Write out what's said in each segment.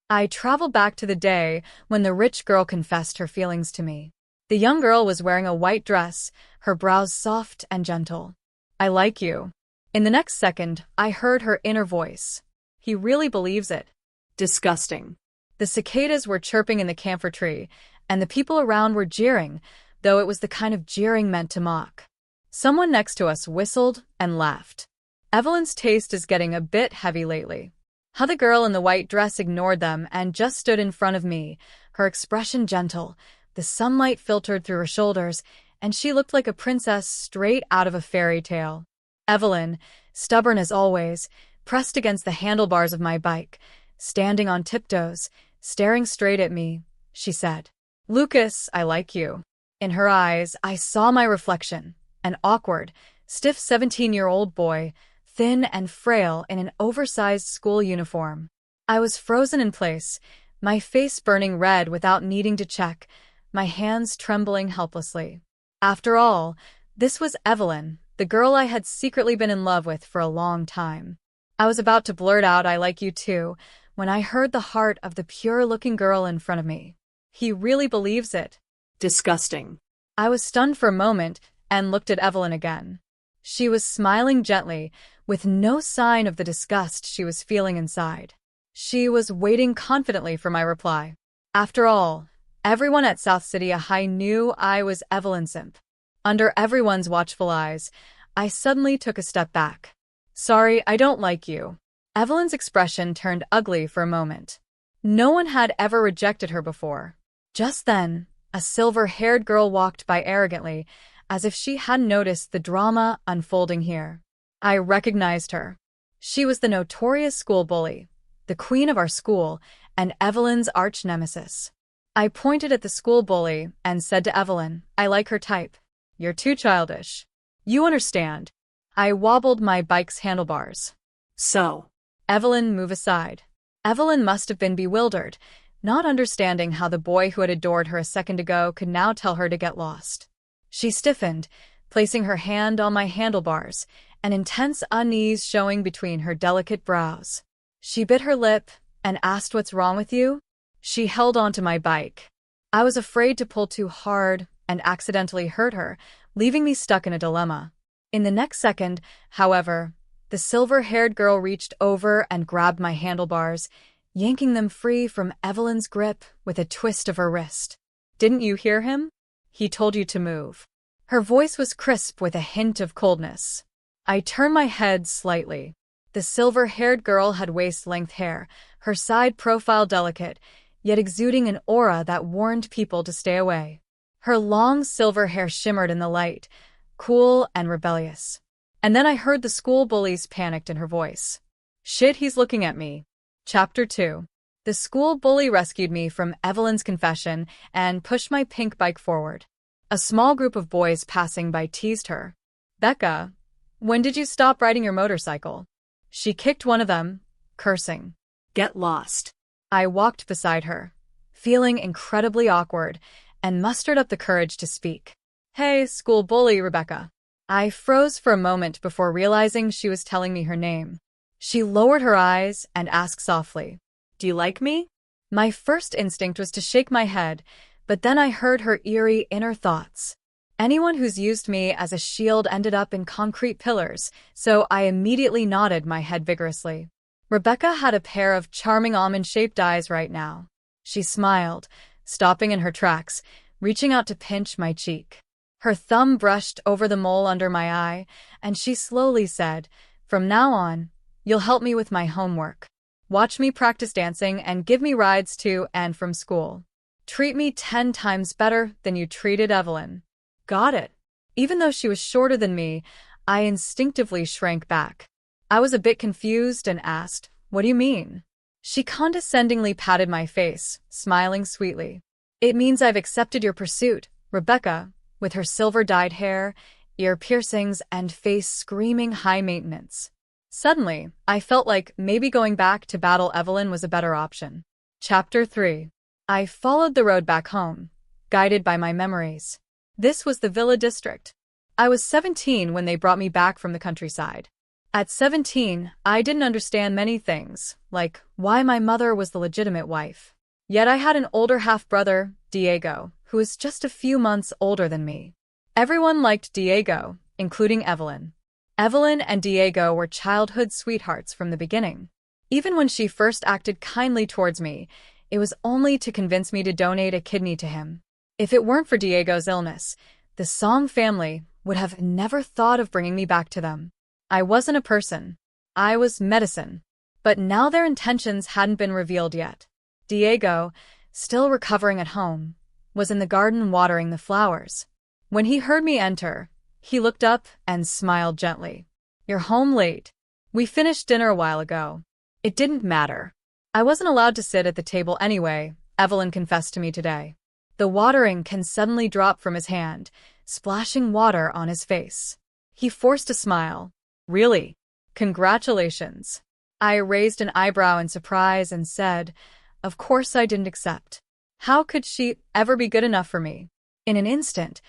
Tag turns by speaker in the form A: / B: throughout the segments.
A: I traveled back to the day when the rich girl confessed her feelings to me. The young girl was wearing a white dress, her brows soft and gentle. I like you. In the next second, I heard her inner voice. He really believes it. Disgusting. The cicadas were chirping in the camphor tree, and the people around were jeering, though it was the kind of jeering meant to mock. Someone next to us whistled and laughed. Evelyn's taste is getting a bit heavy lately. How the girl in the white dress ignored them and just stood in front of me, her expression gentle, the sunlight filtered through her shoulders, and she looked like a princess straight out of a fairy tale. Evelyn, stubborn as always, pressed against the handlebars of my bike, standing on tiptoes, staring straight at me, she said, "Lucas, I like you." In her eyes, I saw my reflection, an awkward, stiff 17-year-old boy, thin and frail in an oversized school uniform. I was frozen in place, my face burning red without needing to check, my hands trembling helplessly. After all, this was Evelyn, the girl I had secretly been in love with for a long time. I was about to blurt out, "I like you too," when I heard the heart of the pure-looking girl in front of me. He really believes it. Disgusting. I was stunned for a moment and looked at Evelyn again. She was smiling gently, with no sign of the disgust she was feeling inside. She was waiting confidently for my reply. After all, everyone at South City High knew I was Evelyn's simp. Under everyone's watchful eyes, I suddenly took a step back. "Sorry, I don't like you." Evelyn's expression turned ugly for a moment. No one had ever rejected her before. Just then, a silver-haired girl walked by arrogantly, as if she hadn't noticed the drama unfolding here. I recognized her. She was the notorious school bully, the queen of our school, and Evelyn's arch-nemesis. I pointed at the school bully and said to Evelyn, "I like her type." "You're too childish." "You understand." I wobbled my bike's handlebars. "So." "Evelyn, move aside." Evelyn must have been bewildered, not understanding how the boy who had adored her a second ago could now tell her to get lost. She stiffened, placing her hand on my handlebars, an intense unease showing between her delicate brows. She bit her lip and asked, "What's wrong with you?" She held onto my bike. I was afraid to pull too hard and accidentally hurt her, leaving me stuck in a dilemma. In the next second, however, the silver-haired girl reached over and grabbed my handlebars, yanking them free from Evelyn's grip with a twist of her wrist. "Didn't you hear him? He told you to move." Her voice was crisp with a hint of coldness. I turned my head slightly. The silver-haired girl had waist-length hair, her side profile delicate, yet exuding an aura that warned people to stay away. Her long silver hair shimmered in the light, cool and rebellious. And then I heard the school bully's panic in her voice. "Shit, he's looking at me." Chapter 2. The school bully rescued me from Evelyn's confession and pushed my pink bike forward. A small group of boys passing by teased her. "Becca, when did you stop riding your motorcycle?" She kicked one of them, cursing. "Get lost." I walked beside her, feeling incredibly awkward, and mustered up the courage to speak. "Hey, school bully Rebecca." I froze for a moment before realizing she was telling me her name. She lowered her eyes and asked softly, "Do you like me?" My first instinct was to shake my head, but then I heard her eerie inner thoughts. Anyone who's used me as a shield ended up in concrete pillars, so I immediately nodded my head vigorously. Rebecca had a pair of charming almond-shaped eyes right now. She smiled, stopping in her tracks, reaching out to pinch my cheek. Her thumb brushed over the mole under my eye, and she slowly said, "From now on, you'll help me with my homework. Watch me practice dancing and give me rides to and from school. Treat me 10 times better than you treated Evelyn." Got it. Even though she was shorter than me, I instinctively shrank back. I was a bit confused and asked, "What do you mean?" She condescendingly patted my face, smiling sweetly. "It means I've accepted your pursuit, Rebecca," with her silver-dyed hair, ear piercings, and face screaming high maintenance. Suddenly, I felt like maybe going back to battle Evelyn was a better option. Chapter 3. I followed the road back home, guided by my memories. This was the Villa District. I was 17 when they brought me back from the countryside. At 17, I didn't understand many things, like why my mother was the legitimate wife. Yet I had an older half-brother, Diego, who was just a few months older than me. Everyone liked Diego, including Evelyn. Evelyn and Diego were childhood sweethearts from the beginning. Even when she first acted kindly towards me, it was only to convince me to donate a kidney to him. If it weren't for Diego's illness, the Song family would have never thought of bringing me back to them. I wasn't a person. I was medicine. But now their intentions hadn't been revealed yet. Diego, still recovering at home, was in the garden watering the flowers. When he heard me enter, he looked up and smiled gently. "You're home late. We finished dinner a while ago." It didn't matter. I wasn't allowed to sit at the table anyway, Evelyn confessed to me today. The watering can suddenly drop from his hand, splashing water on his face. He forced a smile. "Really? Congratulations." I raised an eyebrow in surprise and said, "Of course I didn't accept. How could she ever be good enough for me?" In an instant,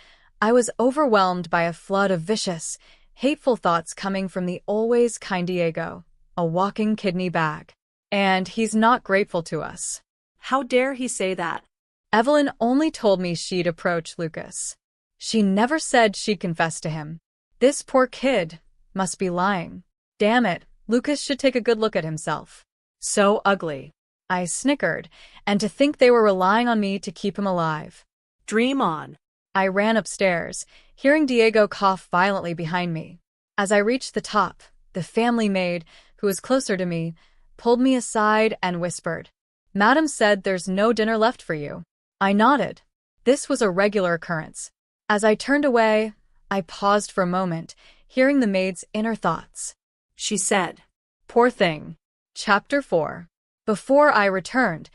A: I was overwhelmed by a flood of vicious, hateful thoughts coming from the always kind Diego, a walking kidney bag. And he's not grateful to us.
B: How dare he say that?
A: Evelyn only told me she'd approach Lucas. She never said she'd confess to him. This poor kid must be lying. Damn it, Lucas should take a good look at himself. So ugly. I snickered, and to think they were relying on me to keep him alive.
B: Dream on.
A: I ran upstairs, hearing Diego cough violently behind me. As I reached the top, the family maid, who was closer to me, pulled me aside and whispered, "Madam said there's no dinner left for you." I nodded. This was a regular occurrence. As I turned away, I paused for a moment, hearing the maid's inner thoughts.
B: She said,
A: "Poor thing." Chapter 4. Before I returned,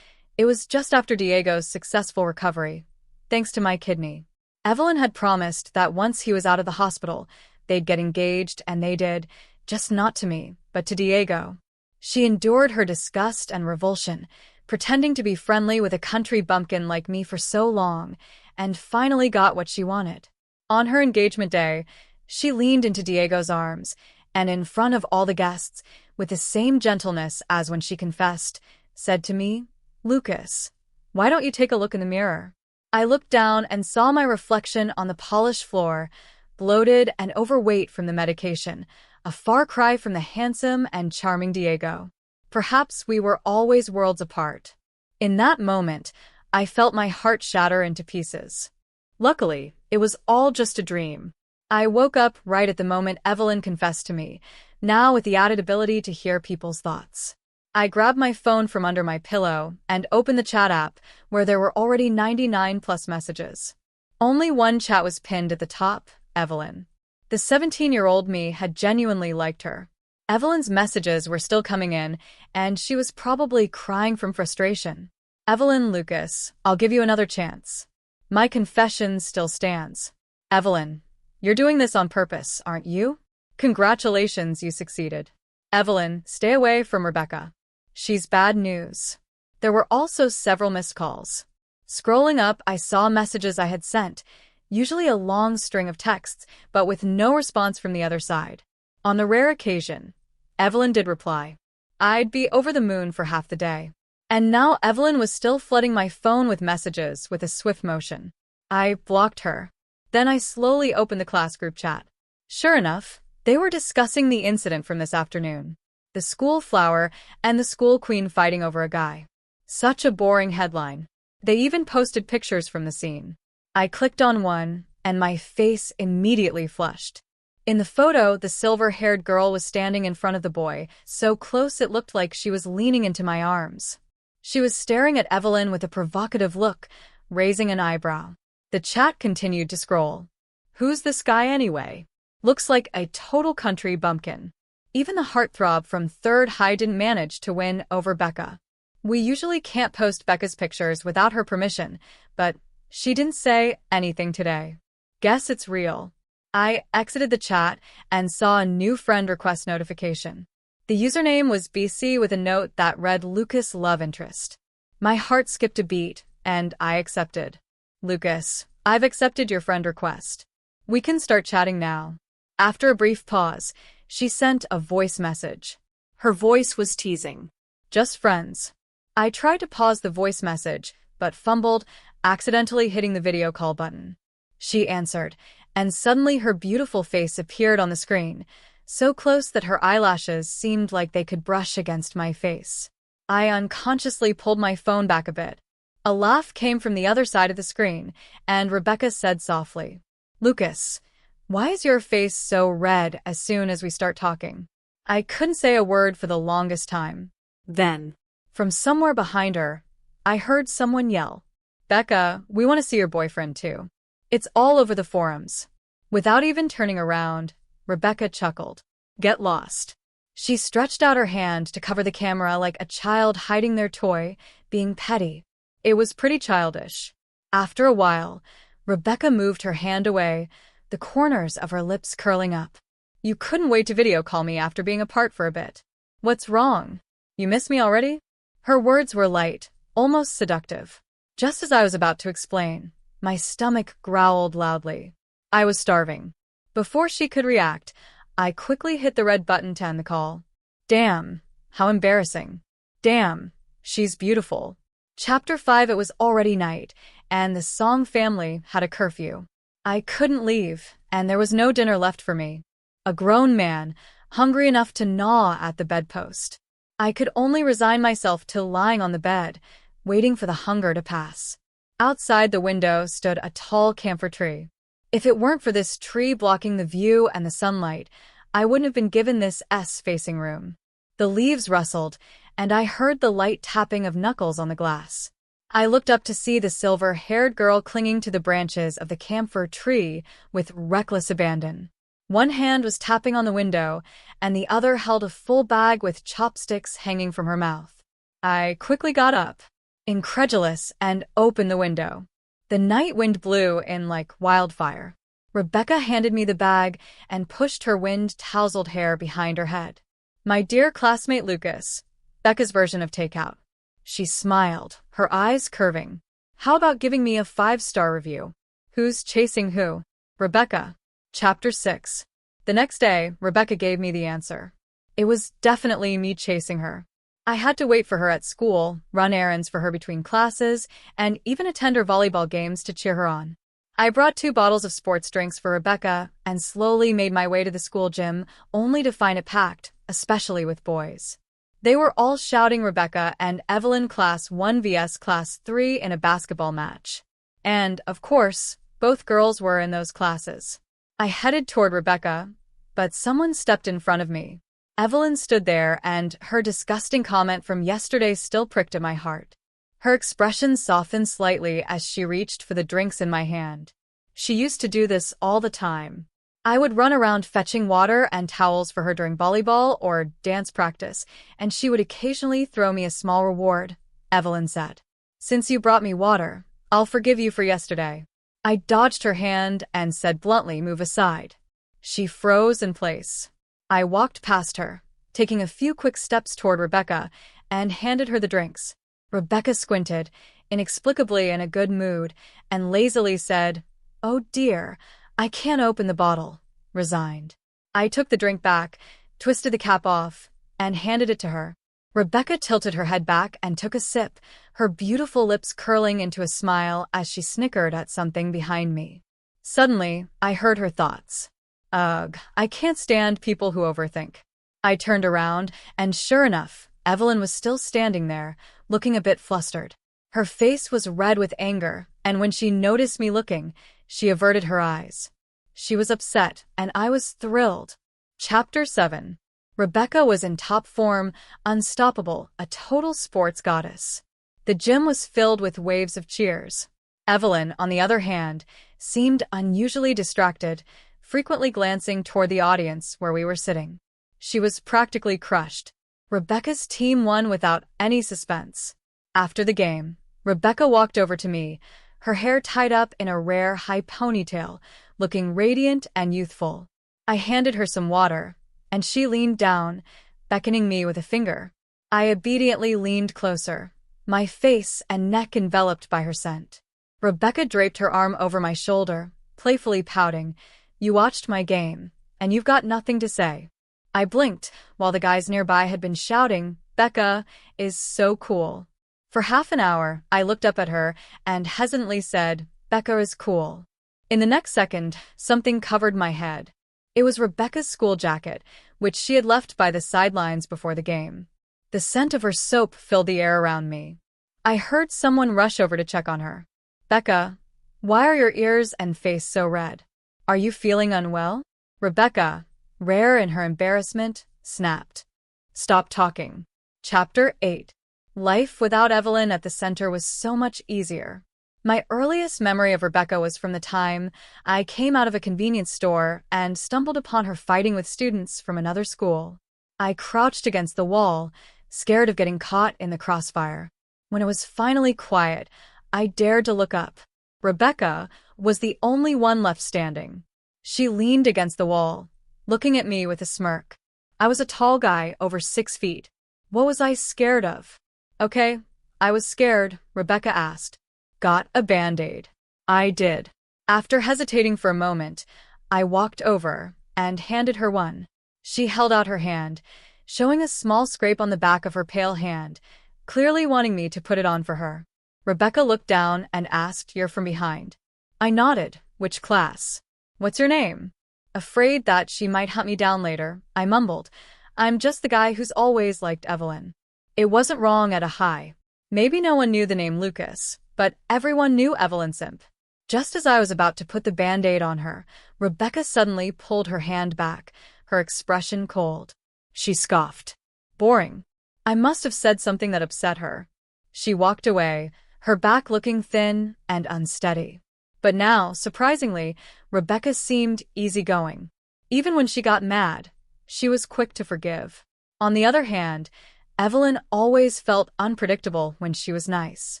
A: it was just after Diego's successful recovery, thanks to my kidney. Evelyn had promised that once he was out of the hospital, they'd get engaged, and they did, just not to me, but to Diego. She endured her disgust and revulsion, pretending to be friendly with a country bumpkin like me for so long, and finally got what she wanted. On her engagement day, she leaned into Diego's arms, and in front of all the guests, with the same gentleness as when she confessed, said to me, "Lucas, why don't you take a look in the mirror?" I looked down and saw my reflection on the polished floor, bloated and overweight from the medication, a far cry from the handsome and charming Diego. Perhaps we were always worlds apart. In that moment, I felt my heart shatter into pieces. Luckily, it was all just a dream. I woke up right at the moment Evelyn confessed to me, now with the added ability to hear people's thoughts. I grabbed my phone from under my pillow and opened the chat app, where there were already 99+ messages. Only one chat was pinned at the top, Evelyn. The 17-year-old me had genuinely liked her. Evelyn's messages were still coming in, and she was probably crying from frustration. "Evelyn, Lucas, I'll give you another chance. My confession still stands." "Evelyn, you're doing this on purpose, aren't you? Congratulations, you succeeded." "Evelyn, stay away from Rebecca. She's bad news." There were also several missed calls. Scrolling up, I saw messages I had sent, usually a long string of texts, but with no response from the other side. On the rare occasion, Evelyn did reply. I'd be over the moon for half the day. And now Evelyn was still flooding my phone with messages with a swift motion. I blocked her. Then I slowly opened the class group chat. Sure enough, they were discussing the incident from this afternoon. The school flower and the school queen fighting over a guy. Such a boring headline. They even posted pictures from the scene. I clicked on one, and my face immediately flushed. In the photo, the silver-haired girl was standing in front of the boy, so close it looked like she was leaning into my arms. She was staring at Evelyn with a provocative look, raising an eyebrow. The chat continued to scroll. Who's this guy anyway? Looks like a total country bumpkin. Even the heartthrob from Third High didn't manage to win over Becca. We usually can't post Becca's pictures without her permission, but she didn't say anything today. Guess it's real. I exited the chat and saw a new friend request notification. The username was BC with a note that read Lucas love interest. My heart skipped a beat, and I accepted. Lucas, I've accepted your friend request. We can start chatting now. After a brief pause, She sent a voice message.
B: Her voice was teasing.
A: Just friends. I tried to pause the voice message, but fumbled, accidentally hitting the video call button. She answered, and suddenly her beautiful face appeared on the screen, so close that her eyelashes seemed like they could brush against my face. I unconsciously pulled my phone back a bit. A laugh came from the other side of the screen, and Rebecca said softly, "Lucas, why is your face so red as soon as we start talking?" I couldn't say a word for the longest time.
B: Then,
A: from somewhere behind her, I heard someone yell, "Becca, we want to see your boyfriend too. It's all over the forums." Without even turning around, Rebecca chuckled. "Get lost." She stretched out her hand to cover the camera like a child hiding their toy, being petty. It was pretty childish. After a while, Rebecca moved her hand away, the corners of her lips curling up. "You couldn't wait to video call me after being apart for a bit. What's wrong? You miss me already?" Her words were light, almost seductive. Just as I was about to explain, my stomach growled loudly. I was starving. Before she could react, I quickly hit the red button to end the call. Damn, how embarrassing. Damn, she's beautiful. Chapter 5. It was already night, and the Song family had a curfew. I couldn't leave, and there was no dinner left for me. A grown man, hungry enough to gnaw at the bedpost. I could only resign myself to lying on the bed, waiting for the hunger to pass. Outside the window stood a tall camphor tree. If it weren't for this tree blocking the view and the sunlight, I wouldn't have been given this S-facing room. The leaves rustled, and I heard the light tapping of knuckles on the glass. I looked up to see the silver-haired girl clinging to the branches of the camphor tree with reckless abandon. One hand was tapping on the window, and the other held a full bag with chopsticks hanging from her mouth. I quickly got up, incredulous, and opened the window. The night wind blew in like wildfire. Rebecca handed me the bag and pushed her wind-tousled hair behind her head. "My dear classmate Lucas," Becca's version of takeout. She smiled, her eyes curving. "How about giving me a 5-star review? Who's chasing who?" Rebecca. Chapter 6. The next day, Rebecca gave me the answer. It was definitely me chasing her. I had to wait for her at school, run errands for her between classes, and even attend her volleyball games to cheer her on. I brought 2 bottles of sports drinks for Rebecca and slowly made my way to the school gym, only to find it packed, especially with boys. They were all shouting Rebecca and Evelyn Class 1 vs Class 3 in a basketball match. And, of course, both girls were in those classes. I headed toward Rebecca, but someone stepped in front of me. Evelyn stood there, and her disgusting comment from yesterday still pricked at my heart. Her expression softened slightly as she reached for the drinks in my hand. She used to do this all the time. I would run around fetching water and towels for her during volleyball or dance practice, and she would occasionally throw me a small reward, Evelyn said. "Since you brought me water, I'll forgive you for yesterday." I dodged her hand and said bluntly, "Move aside." She froze in place. I walked past her, taking a few quick steps toward Rebecca, and handed her the drinks. Rebecca squinted, inexplicably in a good mood, and lazily said, "Oh dear, I can't open the bottle," resigned. I took the drink back, twisted the cap off, and handed it to her. Rebecca tilted her head back and took a sip, her beautiful lips curling into a smile as she snickered at something behind me. Suddenly, I heard her thoughts. Ugh, I can't stand people who overthink. I turned around, and sure enough, Evelyn was still standing there, looking a bit flustered. Her face was red with anger, and when she noticed me looking, she averted her eyes. She was upset, and I was thrilled. Chapter 7. Rebecca was in top form, unstoppable, a total sports goddess. The gym was filled with waves of cheers. Evelyn, on the other hand, seemed unusually distracted, frequently glancing toward the audience where we were sitting. She was practically crushed. Rebecca's team won without any suspense. After the game, Rebecca walked over to me, her hair tied up in a rare high ponytail, looking radiant and youthful. I handed her some water, and she leaned down, beckoning me with a finger. I obediently leaned closer, my face and neck enveloped by her scent. Rebecca draped her arm over my shoulder, playfully pouting, "You watched my game, and you've got nothing to say." I blinked, while the guys nearby had been shouting, "Becca is so cool." For half an hour, I looked up at her and hesitantly said, "Becca is cool." In the next second, something covered my head. It was Rebecca's school jacket, which she had left by the sidelines before the game. The scent of her soap filled the air around me. I heard someone rush over to check on her. "Becca, why are your ears and face so red? Are you feeling unwell?" Rebecca, rare in her embarrassment, snapped. "Stop talking." Chapter 8. Life without Evelyn at the center was so much easier. My earliest memory of Rebecca was from the time I came out of a convenience store and stumbled upon her fighting with students from another school. I crouched against the wall, scared of getting caught in the crossfire. When it was finally quiet, I dared to look up. Rebecca was the only one left standing. She leaned against the wall, looking at me with a smirk. I was a tall guy, over 6 feet. What was I scared of? "Okay, I was scared," Rebecca asked. "Got a Band-Aid?" I did. After hesitating for a moment, I walked over and handed her one. She held out her hand, showing a small scrape on the back of her pale hand, clearly wanting me to put it on for her. Rebecca looked down and asked, "You're from behind?" I nodded. "Which class?" "What's your name?" Afraid that she might hunt me down later, I mumbled, "I'm just the guy who's always liked Evelyn." It wasn't wrong at a high. Maybe no one knew the name Lucas, but everyone knew Evelyn Simp. Just as I was about to put the Band-Aid on her, Rebecca suddenly pulled her hand back, her expression cold. She scoffed. "Boring." I must have said something that upset her. She walked away, her back looking thin and unsteady. But now, surprisingly, Rebecca seemed easygoing. Even when she got mad, she was quick to forgive. On the other hand, Evelyn always felt unpredictable when she was nice.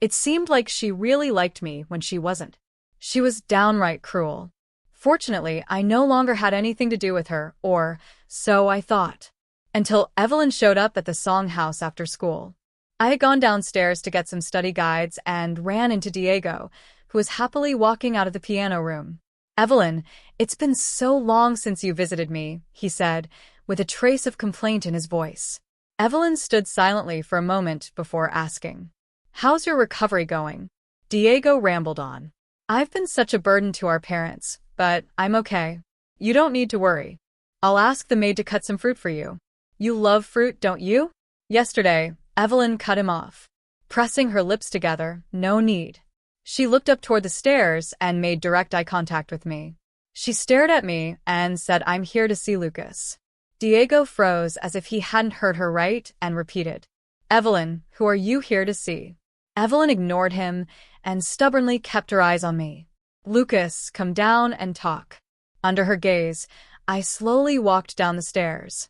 A: It seemed like she really liked me when she wasn't. She was downright cruel. Fortunately, I no longer had anything to do with her, or so I thought. Until Evelyn showed up at the Song House after school. I had gone downstairs to get some study guides and ran into Diego, who was happily walking out of the piano room. "Evelyn, it's been so long since you visited me," he said, with a trace of complaint in his voice. Evelyn stood silently for a moment before asking, "How's your recovery going?" Diego rambled on. "I've been such a burden to our parents, but I'm okay. You don't need to worry. I'll ask the maid to cut some fruit for you. You love fruit, don't you?" Yesterday, Evelyn cut him off. Pressing her lips together, "No need." She looked up toward the stairs and made direct eye contact with me. She stared at me and said, "I'm here to see Lucas." Diego froze as if he hadn't heard her right and repeated, "Evelyn, who are you here to see?" Evelyn ignored him and stubbornly kept her eyes on me. "Lucas, come down and talk." Under her gaze, I slowly walked down the stairs.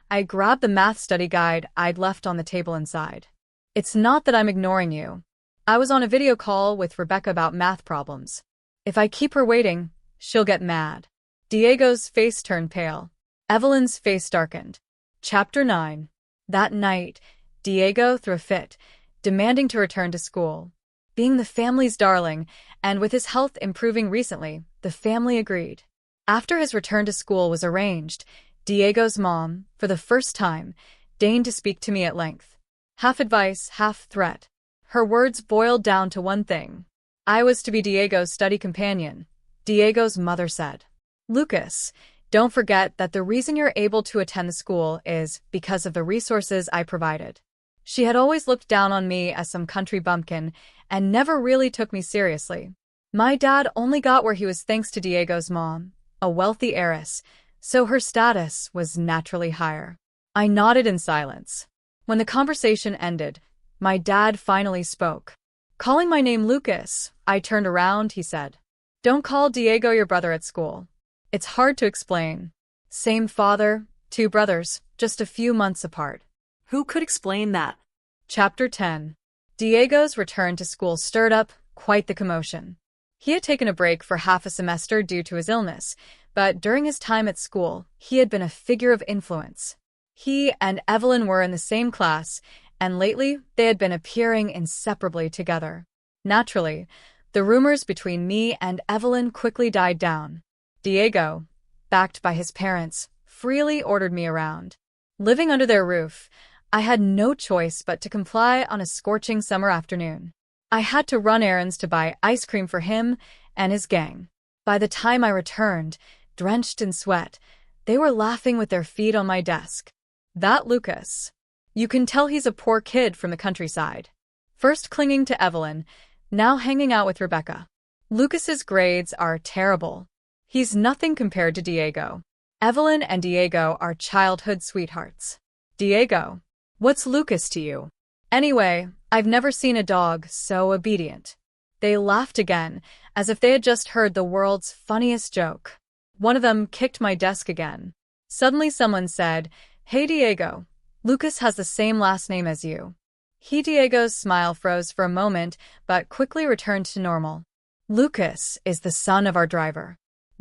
A: I grabbed the math study guide I'd left on the table inside. "It's not that I'm ignoring you. I was on a video call with Rebecca about math problems. If I keep her waiting, she'll get mad." Diego's face turned pale. Evelyn's face darkened. Chapter 9. That night, Diego threw a fit, demanding to return to school. Being the family's darling, and with his health improving recently, the family agreed. After his return to school was arranged, Diego's mom, for the first time, deigned to speak to me at length. Half advice, half threat. Her words boiled down to one thing. I was to be Diego's study companion. Diego's mother said, "Lucas, don't forget that the reason you're able to attend the school is because of the resources I provided." She had always looked down on me as some country bumpkin and never really took me seriously. My dad only got where he was thanks to Diego's mom, a wealthy heiress, so her status was naturally higher. I nodded in silence. When the conversation ended, my dad finally spoke. Calling my name Lucas, I turned around, he said. "Don't call Diego your brother at school. It's hard to explain. Same father, 2 brothers, just a few months apart."
B: Who could explain that?
A: Chapter 10. Diego's return to school stirred up quite the commotion. He had taken a break for half a semester due to his illness, but during his time at school, he had been a figure of influence. He and Evelyn were in the same class, and lately they had been appearing inseparably together. Naturally, the rumors between me and Evelyn quickly died down. Diego, backed by his parents, freely ordered me around. Living under their roof, I had no choice but to comply on a scorching summer afternoon. I had to run errands to buy ice cream for him and his gang. By the time I returned, drenched in sweat, they were laughing with their feet on my desk. That Lucas. You can tell he's a poor kid from the countryside. First clinging to Evelyn, now hanging out with Rebecca. Lucas's grades are terrible. He's nothing compared to Diego. Evelyn and Diego are childhood sweethearts. Diego, what's Lucas to you? Anyway, I've never seen a dog so obedient. They laughed again, as if they had just heard the world's funniest joke. One of them kicked my desk again. Suddenly someone said, "Hey Diego, Lucas has the same last name as you." Diego's smile froze for a moment, but quickly returned to normal. Lucas is the son of our driver.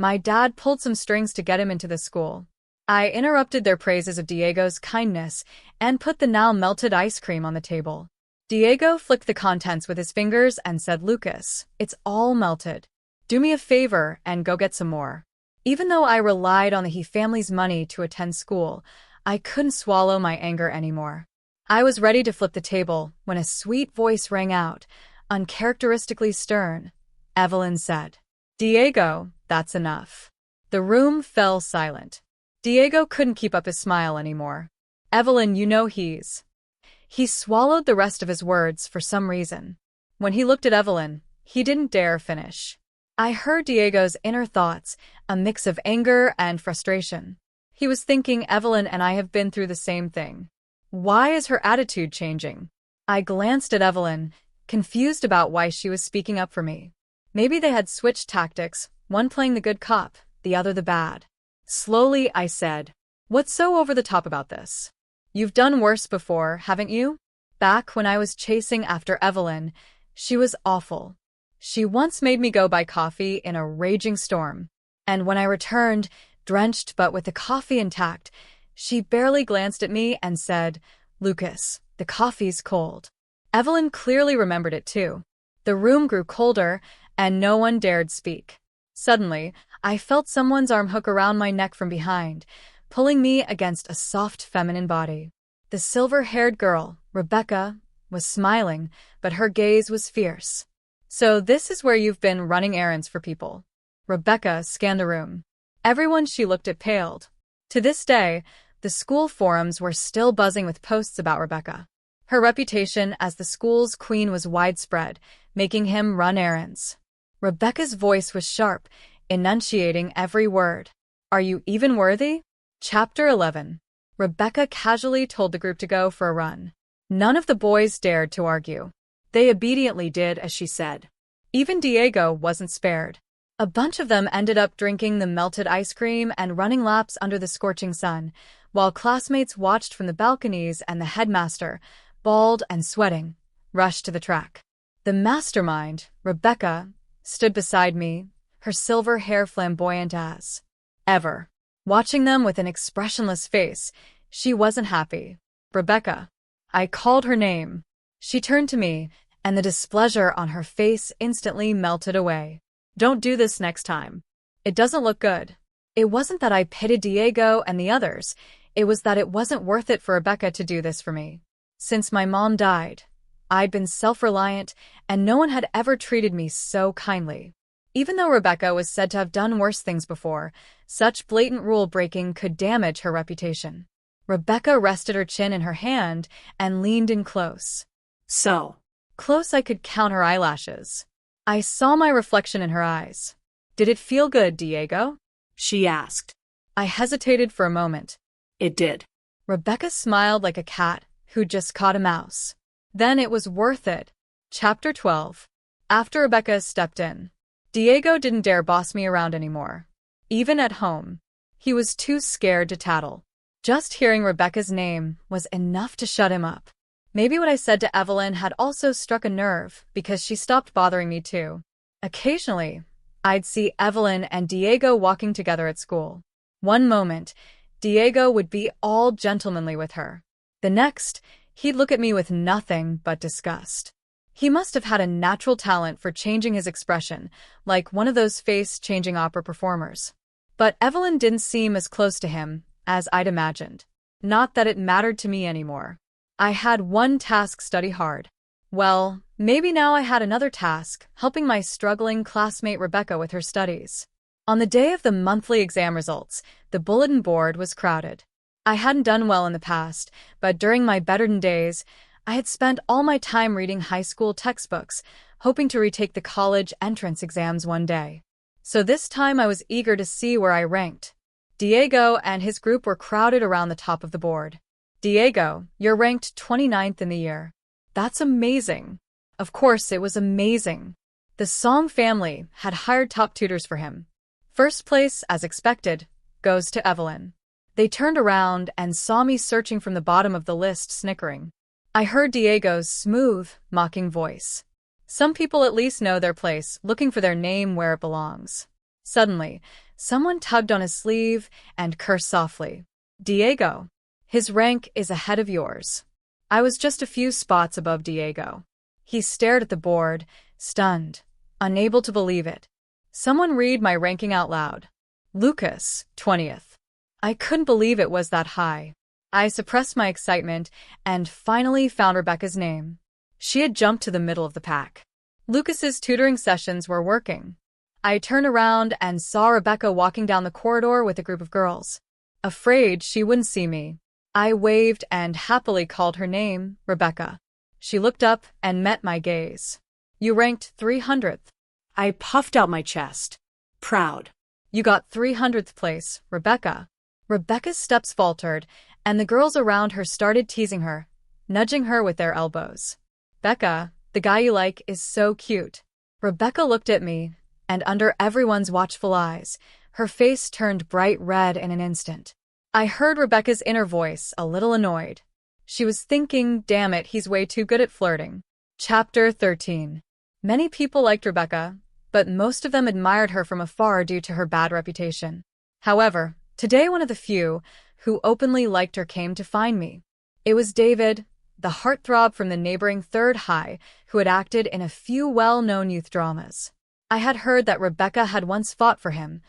A: My dad pulled some strings to get him into the school. I interrupted their praises of Diego's kindness and put the now melted ice cream on the table. Diego flicked the contents with his fingers and said, "Lucas, it's all melted. Do me a favor and go get some more." Even though I relied on the He family's money to attend school, I couldn't swallow my anger anymore. I was ready to flip the table when a sweet voice rang out, uncharacteristically stern. Evelyn said, "Diego, that's enough." The room fell silent. Diego couldn't keep up his smile anymore. "Evelyn, you know He swallowed the rest of his words for some reason. When he looked at Evelyn, he didn't dare finish. I heard Diego's inner thoughts, a mix of anger and frustration. He was thinking, Evelyn and I have been through the same thing. Why is her attitude changing? I glanced at Evelyn, confused about why she was speaking up for me. Maybe they had switched tactics, one playing the good cop, the other the bad. Slowly, I said, "What's so over the top about this? You've done worse before, haven't you? Back when I was chasing after Evelyn, she was awful. She once made me go buy coffee in a raging storm. And when I returned, drenched but with the coffee intact, she barely glanced at me and said, 'Lucas, the coffee's cold.'" Evelyn clearly remembered it too. The room grew colder, and no one dared speak. Suddenly, I felt someone's arm hook around my neck from behind, pulling me against a soft feminine body. The silver-haired girl, Rebecca, was smiling, but her gaze was fierce. "So this is where you've been running errands for people." Rebecca scanned the room. Everyone she looked at paled. To this day, the school forums were still buzzing with posts about Rebecca. Her reputation as the school's queen was widespread, making him run errands. Rebecca's voice was sharp, enunciating every word. "Are you even worthy?" Chapter 11. Rebecca casually told the group to go for a run. None of the boys dared to argue. They obediently did as she said. Even Diego wasn't spared. A bunch of them ended up drinking the melted ice cream and running laps under the scorching sun, while classmates watched from the balconies and the headmaster, bald and sweating, rushed to the track. The mastermind, Rebecca, stood beside me, her silver hair flamboyant as ever. Watching them with an expressionless face, she wasn't happy. "Rebecca." I called her name. She turned to me, and the displeasure on her face instantly melted away. "Don't do this next time. It doesn't look good." It wasn't that I pitied Diego and the others, it was that it wasn't worth it for Rebecca to do this for me. Since my mom died, I'd been self-reliant, and no one had ever treated me so kindly. Even though Rebecca was said to have done worse things before, such blatant rule-breaking could damage her reputation. Rebecca rested her chin in her hand and leaned in close.
B: So
A: close I could count her eyelashes. I saw my reflection in her eyes. "Did it feel good, Diego?"
B: she asked.
A: I hesitated for a moment.
B: "It did."
A: Rebecca smiled like a cat who'd just caught a mouse. "Then it was worth it." Chapter 12. After Rebecca stepped in, Diego didn't dare boss me around anymore. Even at home, he was too scared to tattle. Just hearing Rebecca's name was enough to shut him up. Maybe what I said to Evelyn had also struck a nerve because she stopped bothering me too. Occasionally, I'd see Evelyn and Diego walking together at school. One moment, Diego would be all gentlemanly with her. The next, he'd look at me with nothing but disgust. He must have had a natural talent for changing his expression, like one of those face-changing opera performers. But Evelyn didn't seem as close to him as I'd imagined. Not that it mattered to me anymore. I had one task: study hard. Well, maybe now I had another task, helping my struggling classmate Rebecca with her studies. On the day of the monthly exam results, the bulletin board was crowded. I hadn't done well in the past, but during my bedridden days, I had spent all my time reading high school textbooks, hoping to retake the college entrance exams one day. So this time I was eager to see where I ranked. Diego and his group were crowded around the top of the board. Diego, you're ranked 29th in the year. That's amazing. Of course, it was amazing. The Song family had hired top tutors for him. First place, as expected, goes to Evelyn. They turned around and saw me searching from the bottom of the list, snickering. I heard Diego's smooth, mocking voice. Some people at least know their place, looking for their name where it belongs. Suddenly, someone tugged on his sleeve and cursed softly. Diego, his rank is ahead of yours. I was just a few spots above Diego. He stared at the board, stunned, unable to believe it. Someone read my ranking out loud. Lucas, 20th. I couldn't believe it was that high. I suppressed my excitement and finally found Rebecca's name. She had jumped to the middle of the pack. Lucas's tutoring sessions were working. I turned around and saw Rebecca walking down the corridor with a group of girls. Afraid she wouldn't see me, I waved and happily called her name, Rebecca. She looked up and met my gaze. You ranked 300th.
B: I puffed out my chest, proud.
A: You got 300th place, Rebecca. Rebecca's steps faltered, and the girls around her started teasing her, nudging her with their elbows. Becca, the guy you like is so cute. Rebecca looked at me, and under everyone's watchful eyes, her face turned bright red in an instant. I heard Rebecca's inner voice, a little annoyed. She was thinking, damn it, he's way too good at flirting. Chapter 13. Many people liked Rebecca, but most of them admired her from afar due to her bad reputation. However, today one of the few who openly liked her came to find me. It was David, the heartthrob from the neighboring Third High, who had acted in a few well-known youth dramas. I had heard that Rebecca had once fought for him,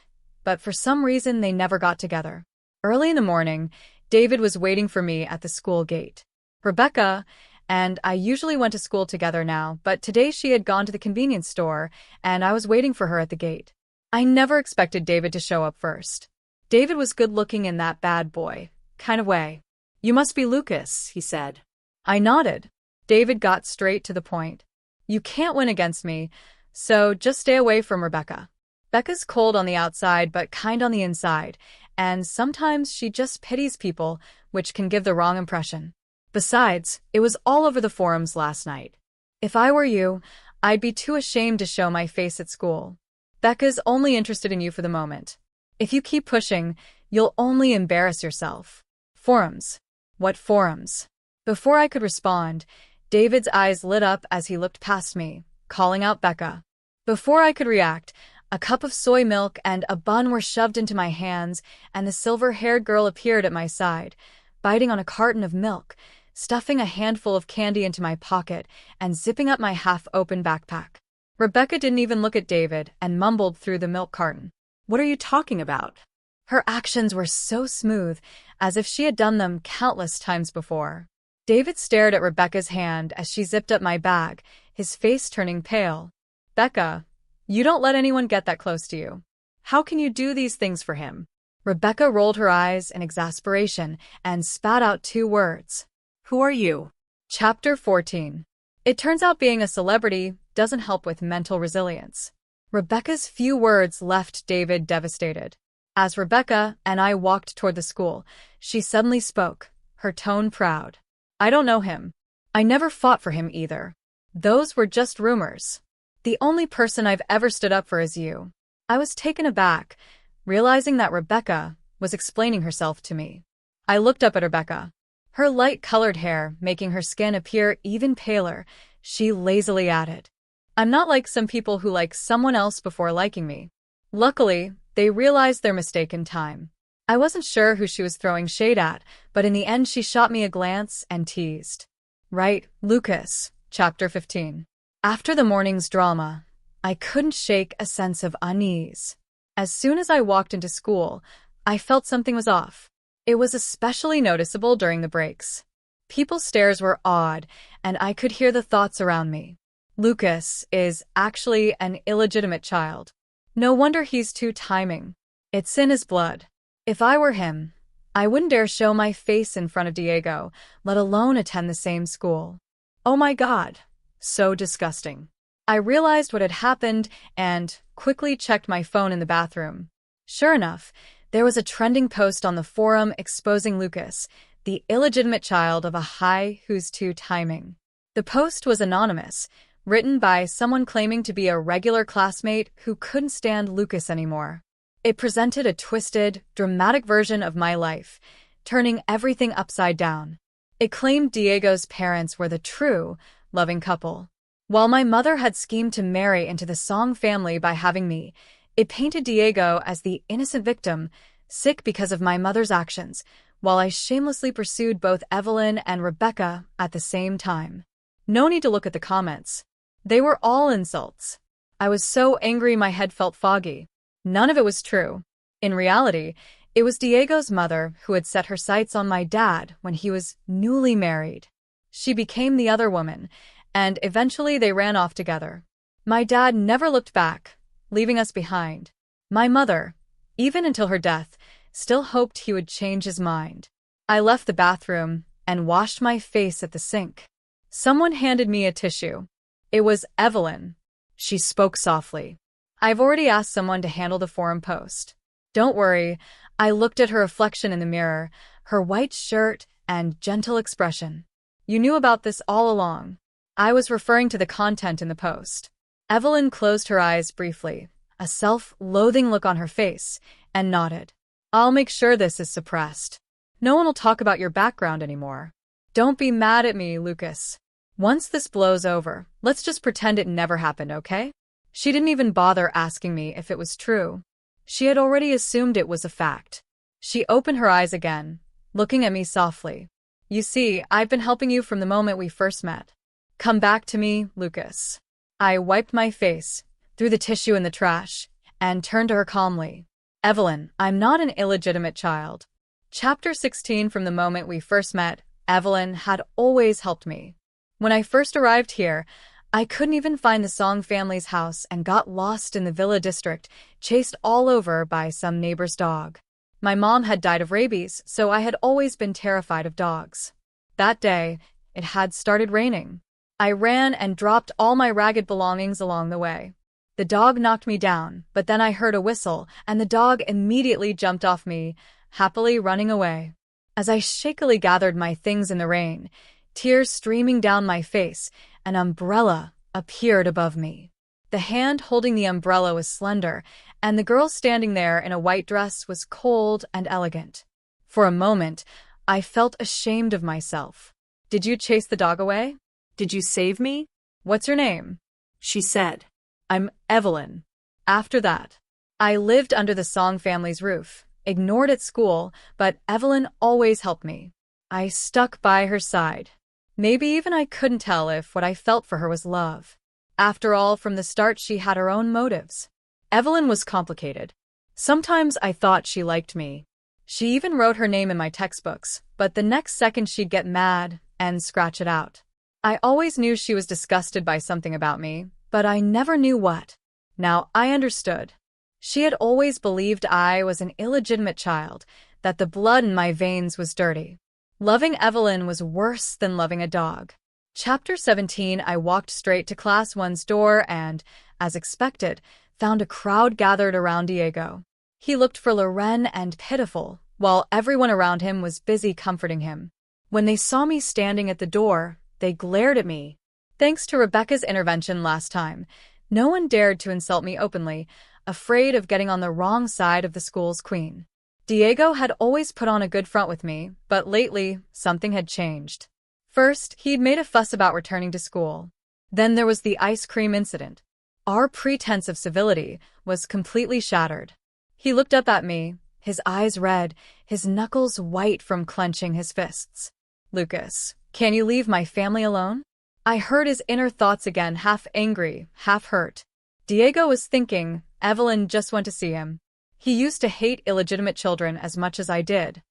A: but for some reason they never got together. Early in the morning, David was waiting for me at the school gate. Rebecca and I usually went to school together now, but today she had gone to the convenience store, and I was waiting for her at the gate. I never expected David to show up first. David was good-looking in that bad boy kind of way. You must be Lucas, he said. I nodded. David got straight to the point. You can't win against me, so just stay away from Rebecca. Becca's cold on the outside but kind on the inside, and sometimes she just pities people, which can give the wrong impression. Besides, it was all over the forums last night. If I were you, I'd be too ashamed to show my face at school. Becca's only interested in you for the moment. If you keep pushing, you'll only embarrass yourself. Forums. What forums? Before I could respond, David's eyes lit up as he looked past me, calling out Becca. Before I could react, a cup of soy milk and a bun were shoved into my hands, and the silver-haired girl appeared at my side, biting on a carton of milk, stuffing a handful of candy into my pocket, and zipping up my half-open backpack. Rebecca didn't even look at David and mumbled through the milk carton. What are you talking about? Her actions were so smooth, as if she had done them countless times before. David stared at Rebecca's hand as she zipped up my bag, his face turning pale. Becca, you don't let anyone get that close to you. How can you do these things for him? Rebecca rolled her eyes in exasperation and spat out 2 words. Who are you? Chapter 14. It turns out being a celebrity doesn't help with mental resilience. Rebecca's few words left David devastated. As Rebecca and I walked toward the school, she suddenly spoke, her tone proud. I don't know him. I never fought for him either. Those were just rumors. The only person I've ever stood up for is you. I was taken aback, realizing that Rebecca was explaining herself to me. I looked up at Rebecca. Her light-colored hair making her skin appear even paler, she lazily added, I'm not like some people who like someone else before liking me. Luckily, they realized their mistake in time. I wasn't sure who she was throwing shade at, but in the end she shot me a glance and teased. Right, Lucas. Chapter 15. After the morning's drama, I couldn't shake a sense of unease. As soon as I walked into school, I felt something was off. It was especially noticeable during the breaks. People's stares were odd, and I could hear the thoughts around me. Lucas is actually an illegitimate child. No wonder he's too timing. It's in his blood. If I were him, I wouldn't dare show my face in front of Diego, let alone attend the same school. Oh my God. So disgusting. I realized what had happened and quickly checked my phone in the bathroom. Sure enough, there was a trending post on the forum exposing Lucas, the illegitimate child of a high who's too timing. The post was anonymous, written by someone claiming to be a regular classmate who couldn't stand Lucas anymore. It presented a twisted, dramatic version of my life, turning everything upside down. It claimed Diego's parents were the true, loving couple. While my mother had schemed to marry into the Song family by having me, it painted Diego as the innocent victim, sick because of my mother's actions, while I shamelessly pursued both Evelyn and Rebecca at the same time. No need to look at the comments. They were all insults. I was so angry my head felt foggy. None of it was true. In reality, it was Diego's mother who had set her sights on my dad when he was newly married. She became the other woman, and eventually they ran off together. My dad never looked back, leaving us behind. My mother, even until her death, still hoped he would change his mind. I left the bathroom and washed my face at the sink. Someone handed me a tissue. It was Evelyn. She spoke softly. I've already asked someone to handle the forum post. Don't worry, I looked at her reflection in the mirror, her white shirt and gentle expression. You knew about this all along. I was referring to the content in the post. Evelyn closed her eyes briefly, a self-loathing look on her face, and nodded. I'll make sure this is suppressed. No one will talk about your background anymore. Don't be mad at me, Lucas. Once this blows over, let's just pretend it never happened, okay? She didn't even bother asking me if it was true. She had already assumed it was a fact. She opened her eyes again, looking at me softly. You see, I've been helping you from the moment we first met. Come back to me, Lucas. I wiped my face, threw the tissue in the trash, and turned to her calmly. Evelyn, I'm not an illegitimate child. Chapter 16. From the moment we first met, Evelyn had always helped me. When I first arrived here, I couldn't even find the Song family's house and got lost in the Villa district, chased all over by some neighbor's dog. My mom had died of rabies, so I had always been terrified of dogs. That day, it had started raining. I ran and dropped all my ragged belongings along the way. The dog knocked me down, but then I heard a whistle, and the dog immediately jumped off me, happily running away. As I shakily gathered my things in the rain, tears streaming down my face, an umbrella appeared above me. The hand holding the umbrella was slender, and the girl standing there in a white dress was cold and elegant. For a moment, I felt ashamed of myself. Did you chase the dog away?
B: Did you save me?
A: What's your name?
B: She said.
A: I'm Evelyn. After that, I lived under the Song family's roof, ignored at school, but Evelyn always helped me. I stuck by her side. Maybe even I couldn't tell if what I felt for her was love. After all, from the start she had her own motives. Evelyn was complicated. Sometimes I thought she liked me. She even wrote her name in my textbooks, but the next second she'd get mad and scratch it out. I always knew she was disgusted by something about me, but I never knew what. Now I understood. She had always believed I was an illegitimate child, that the blood in my veins was dirty. Loving Evelyn was worse than loving a dog. Chapter 17. I walked straight to Class 1's door and, as expected, found a crowd gathered around Diego. He looked forlorn and pitiful, while everyone around him was busy comforting him. When they saw me standing at the door, they glared at me. Thanks to Rebecca's intervention last time, no one dared to insult me openly, afraid of getting on the wrong side of the school's queen. Diego had always put on a good front with me, but lately, something had changed. First, he'd made a fuss about returning to school. Then there was the ice cream incident. Our pretense of civility was completely shattered. He looked up at me, his eyes red, his knuckles white from clenching his fists. Lucas, can you leave my family alone? I heard his inner thoughts again, half angry, half hurt. Diego was thinking, Evelyn just went to see him. He used to hate illegitimate children as much as I did.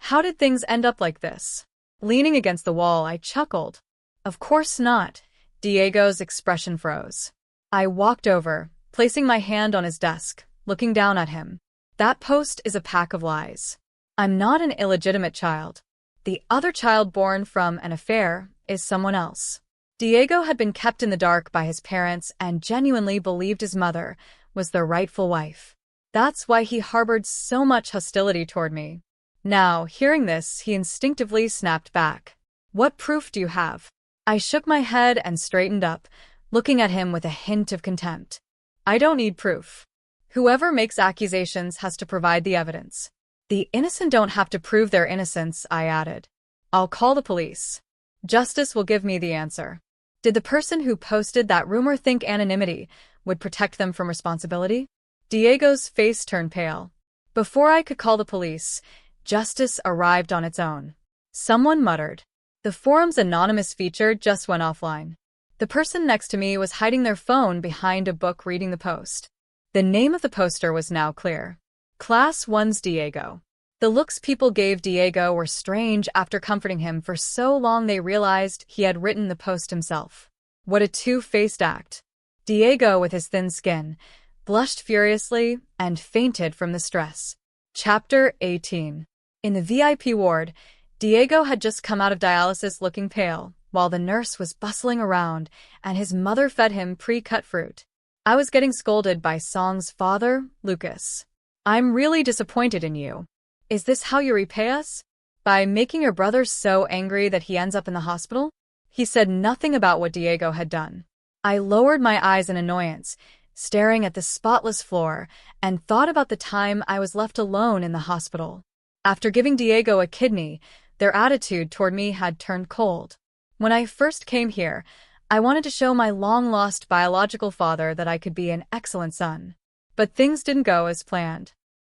A: How did things end up like this? Leaning against the wall, I chuckled. Of course not. Diego's expression froze. I walked over, placing my hand on his desk, looking down at him. That post is a pack of lies. I'm not an illegitimate child. The other child born from an affair is someone else. Diego had been kept in the dark by his parents and genuinely believed his mother was the rightful wife. That's why he harbored so much hostility toward me. Now, hearing this, he instinctively snapped back. What proof do you have? I shook my head and straightened up, looking at him with a hint of contempt. I don't need proof. Whoever makes accusations has to provide the evidence. The innocent don't have to prove their innocence, I added. I'll call the police. Justice will give me the answer. Did the person who posted that rumor think anonymity would protect them from responsibility? Diego's face turned pale. Before I could call the police, justice arrived on its own. Someone muttered. The forum's anonymous feature just went offline. The person next to me was hiding their phone behind a book reading the post. The name of the poster was now clear. Class 1's Diego. The looks people gave Diego were strange after comforting him for so long they realized he had written the post himself. What a two-faced act. Diego, with his thin skin, blushed furiously and fainted from the stress. Chapter 18. In the VIP ward, Diego had just come out of dialysis looking pale, while the nurse was bustling around and his mother fed him pre-cut fruit. I was getting scolded by Song's father, Lucas. I'm really disappointed in you. Is this how you repay us? By making your brother so angry that he ends up in the hospital? He said nothing about what Diego had done. I lowered my eyes in annoyance, staring at the spotless floor, and thought about the time I was left alone in the hospital. After giving Diego a kidney, their attitude toward me had turned cold. When I first came here, I wanted to show my long-lost biological father that I could be an excellent son. But things didn't go as planned.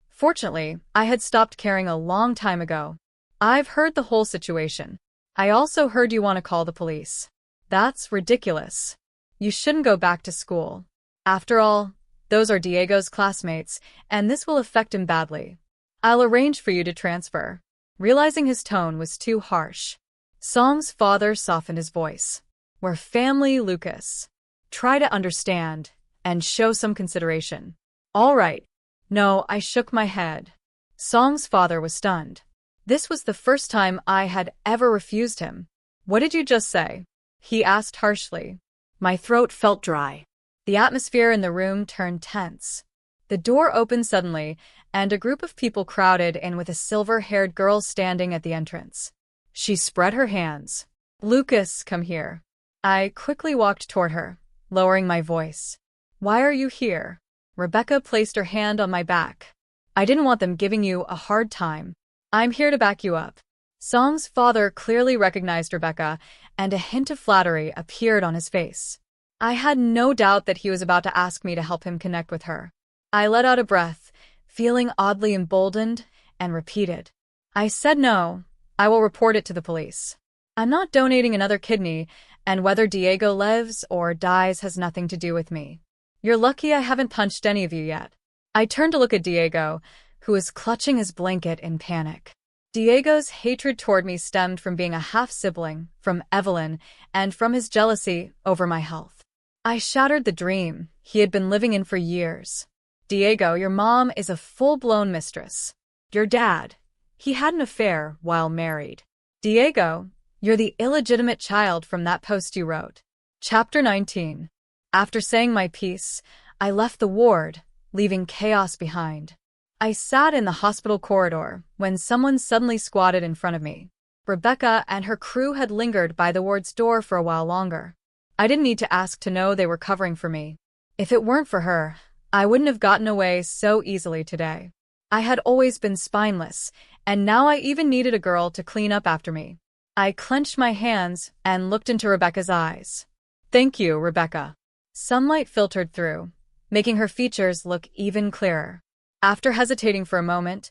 A: Fortunately, I had stopped caring a long time ago. I've heard the whole situation. I also heard you want to call the police. That's ridiculous. You shouldn't go back to school. After all, those are Diego's classmates, and this will affect him badly. I'll arrange for you to transfer. Realizing his tone was too harsh, Song's father softened his voice. We're family, Lucas. Try to understand and show some consideration. All right. No, I shook my head. Song's father was stunned. This was the first time I had ever refused him. What did you just say? He asked harshly. My throat felt dry. The atmosphere in the room turned tense. The door opened suddenly, and a group of people crowded in with a silver-haired girl standing at the entrance. She spread her hands. Lucas, come here. I quickly walked toward her, lowering my voice. Why are you here? Rebecca placed her hand on my back. I didn't want them giving you a hard time. I'm here to back you up. Song's father clearly recognized Rebecca, and a hint of flattery appeared on his face. I had no doubt that he was about to ask me to help him connect with her. I let out a breath, feeling oddly emboldened, and repeated. I said no. I will report it to the police. I'm not donating another kidney, and whether Diego lives or dies has nothing to do with me. You're lucky I haven't punched any of you yet. I turned to look at Diego, who was clutching his blanket in panic. Diego's hatred toward me stemmed from being a half-sibling, from Evelyn, and from his jealousy over my health. I shattered the dream he had been living in for years. Diego, your mom is a full-blown mistress. Your dad, he had an affair while married. Diego, you're the illegitimate child from that post you wrote. Chapter 19. After saying my piece, I left the ward, leaving chaos behind. I sat in the hospital corridor when someone suddenly squatted in front of me. Rebecca and her crew had lingered by the ward's door for a while longer. I didn't need to ask to know they were covering for me. If it weren't for her, I wouldn't have gotten away so easily today. I had always been spineless, and now I even needed a girl to clean up after me. I clenched my hands and looked into Rebecca's eyes. Thank you, Rebecca. Sunlight filtered through, making her features look even clearer. After hesitating for a moment,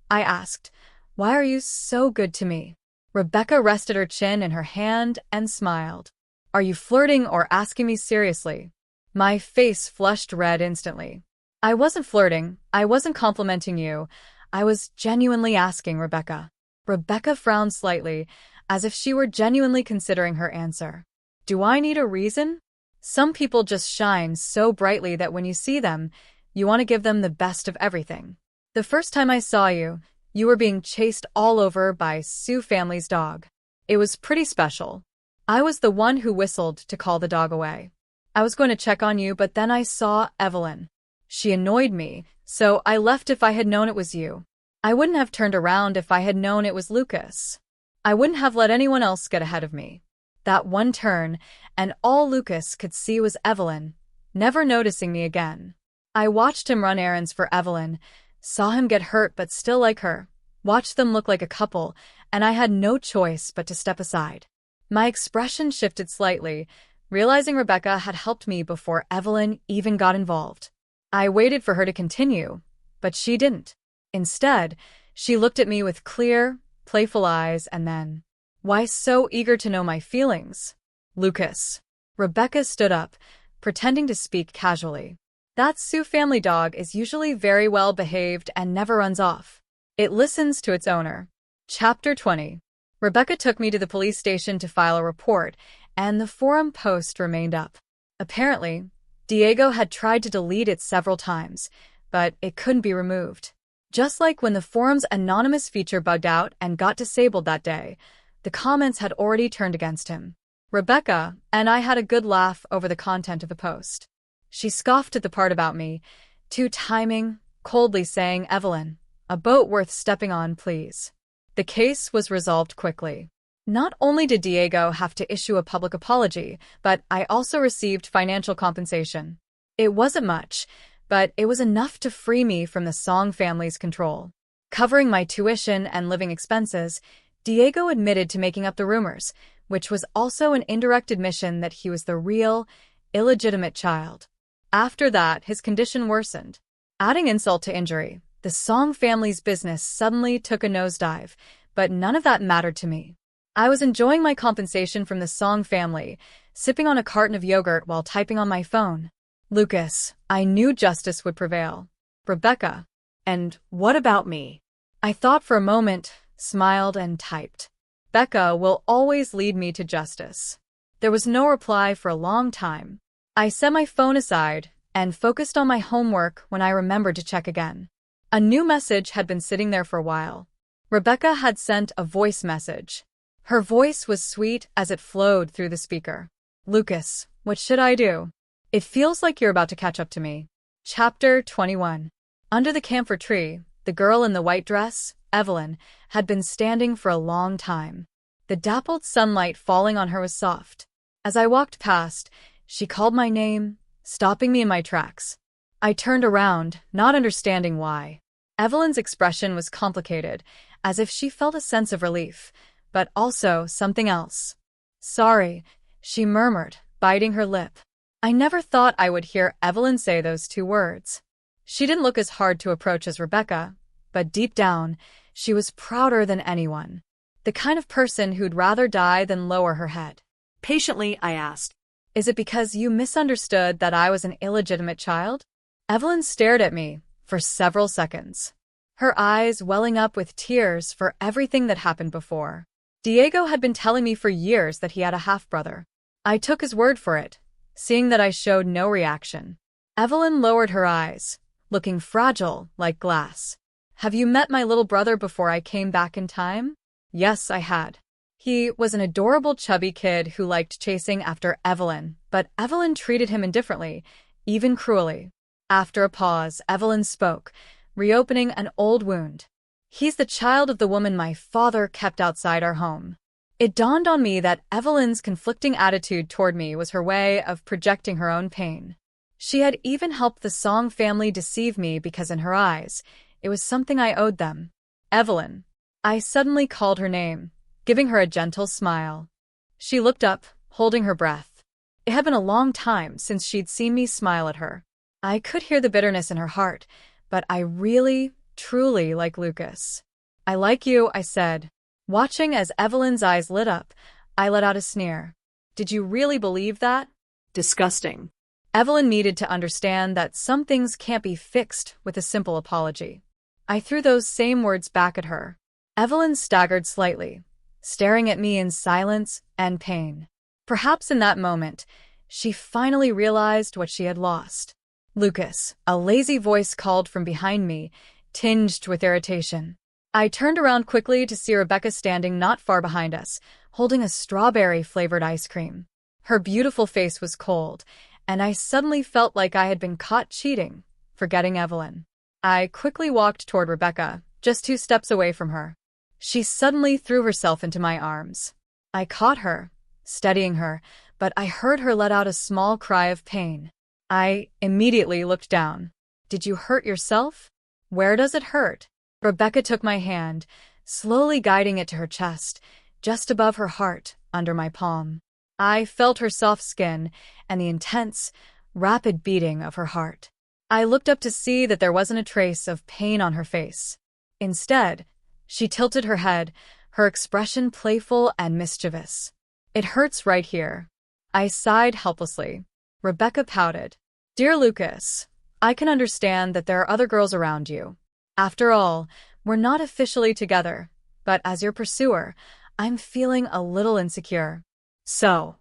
A: I asked, why are you so good to me? Rebecca rested her chin in her hand and smiled. Are you flirting or asking me seriously? My face flushed red instantly. I wasn't flirting, I wasn't complimenting you, I was genuinely asking, Rebecca. Rebecca frowned slightly, as if she were genuinely considering her answer. Do I need a reason? Some people just shine so brightly that when you see them, you want to give them the best of everything. The first time I saw you, you were being chased all over by Sue family's dog. It was pretty special. I was the one who whistled to call the dog away. I was going to check on you, but then I saw Evelyn. She annoyed me, so I left if I had known it was you. I wouldn't have turned around if I had known it was Lucas. I wouldn't have let anyone else get ahead of me. That one turn, and all Lucas could see was Evelyn, never noticing me again. I watched him run errands for Evelyn, saw him get hurt but still like her, watched them look like a couple, and I had no choice but to step aside. My expression shifted slightly, realizing Rebecca had helped me before Evelyn even got involved. I waited for her to continue, but she didn't. Instead, she looked at me with clear, playful eyes and then, "Why so eager to know my feelings?" "Lucas." Rebecca stood up, pretending to speak casually. "That Sioux family dog is usually very well behaved and never runs off. It listens to its owner." Chapter 20. Rebecca took me to the police station to file a report, and the forum post remained up. Apparently, Diego had tried to delete it several times, but it couldn't be removed. Just like when the forum's anonymous feature bugged out and got disabled that day, the comments had already turned against him. Rebecca and I had a good laugh over the content of the post. She scoffed at the part about me, two-timing, coldly saying, "Evelyn, a boat worth stepping on, please." The case was resolved quickly. Not only did Diego have to issue a public apology, but I also received financial compensation. It wasn't much, but it was enough to free me from the Song family's control. Covering my tuition and living expenses, Diego admitted to making up the rumors, which was also an indirect admission that he was the real, illegitimate child. After that, his condition worsened. Adding insult to injury, the Song family's business suddenly took a nosedive, but none of that mattered to me. I was enjoying my compensation from the Song family, sipping on a carton of yogurt while typing on my phone. Lucas, I knew justice would prevail. Rebecca, and what about me? I thought for a moment, smiled, and typed. Becca will always lead me to justice. There was no reply for a long time. I set my phone aside and focused on my homework when I remembered to check again. A new message had been sitting there for a while. Rebecca had sent a voice message. Her voice was sweet as it flowed through the speaker. Lucas, what should I do? It feels like you're about to catch up to me. Chapter 21. Under the camphor tree, the girl in the white dress, Evelyn, had been standing for a long time. The dappled sunlight falling on her was soft. As I walked past, she called my name, stopping me in my tracks. I turned around, not understanding why. Evelyn's expression was complicated, as if she felt a sense of relief, but also something else. "Sorry," she murmured, biting her lip. I never thought I would hear Evelyn say those two words. She didn't look as hard to approach as Rebecca, but deep down, she was prouder than anyone. The kind of person who'd rather die than lower her head.
B: Patiently, I asked,
A: "Is it because you misunderstood that I was an illegitimate child?" Evelyn stared at me for several seconds, her eyes welling up with tears for everything that happened before. Diego had been telling me for years that he had a half-brother. I took his word for it, seeing that I showed no reaction. Evelyn lowered her eyes, looking fragile like glass. "Have you met my little brother before I came back in time?" Yes, I had. He was an adorable chubby kid who liked chasing after Evelyn, but Evelyn treated him indifferently, even cruelly. After a pause, Evelyn spoke, reopening an old wound. "He's the child of the woman my father kept outside our home." It dawned on me that Evelyn's conflicting attitude toward me was her way of projecting her own pain. She had even helped the Song family deceive me because in her eyes, it was something I owed them. "Evelyn." I suddenly called her name, giving her a gentle smile. She looked up, holding her breath. It had been a long time since she'd seen me smile at her. I could hear the bitterness in her heart, but I really, truly like Lucas. "I like you," I said. Watching as Evelyn's eyes lit up, I let out a sneer. "Did you really believe that?"
B: Disgusting.
A: Evelyn needed to understand that some things can't be fixed with a simple apology. I threw those same words back at her. Evelyn staggered slightly, staring at me in silence and pain. Perhaps in that moment, she finally realized what she had lost. "Lucas," a lazy voice called from behind me, tinged with irritation. I turned around quickly to see Rebecca standing not far behind us, holding a strawberry-flavored ice cream. Her beautiful face was cold, and I suddenly felt like I had been caught cheating, forgetting Evelyn. I quickly walked toward Rebecca, just 2 steps away from her. She suddenly threw herself into my arms. I caught her, steadying her, but I heard her let out a small cry of pain. I immediately looked down. "Did you hurt yourself? Where does it hurt?" Rebecca took my hand, slowly guiding it to her chest, just above her heart, under my palm. I felt her soft skin and the intense, rapid beating of her heart. I looked up to see that there wasn't a trace of pain on her face. Instead, she tilted her head, her expression playful and mischievous. "It hurts right here." I sighed helplessly. Rebecca pouted. "Dear Lucas, I can understand that there are other girls around you. After all, we're not officially together, but as your pursuer, I'm feeling a little insecure." So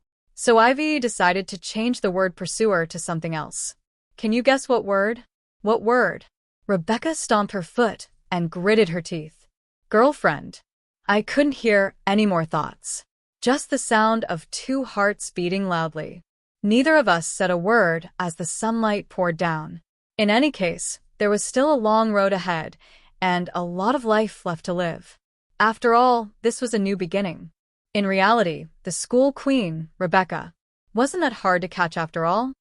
A: Ivy decided to change the word pursuer to something else. Can you guess what word? What word? Rebecca stomped her foot and gritted her teeth. "Girlfriend." I couldn't hear any more thoughts. Just the sound of 2 hearts beating loudly. Neither of us said a word as the sunlight poured down. In any case, there was still a long road ahead, and a lot of life left to live. After all, this was a new beginning. In reality, the school queen, Rebecca, wasn't that hard to catch after all.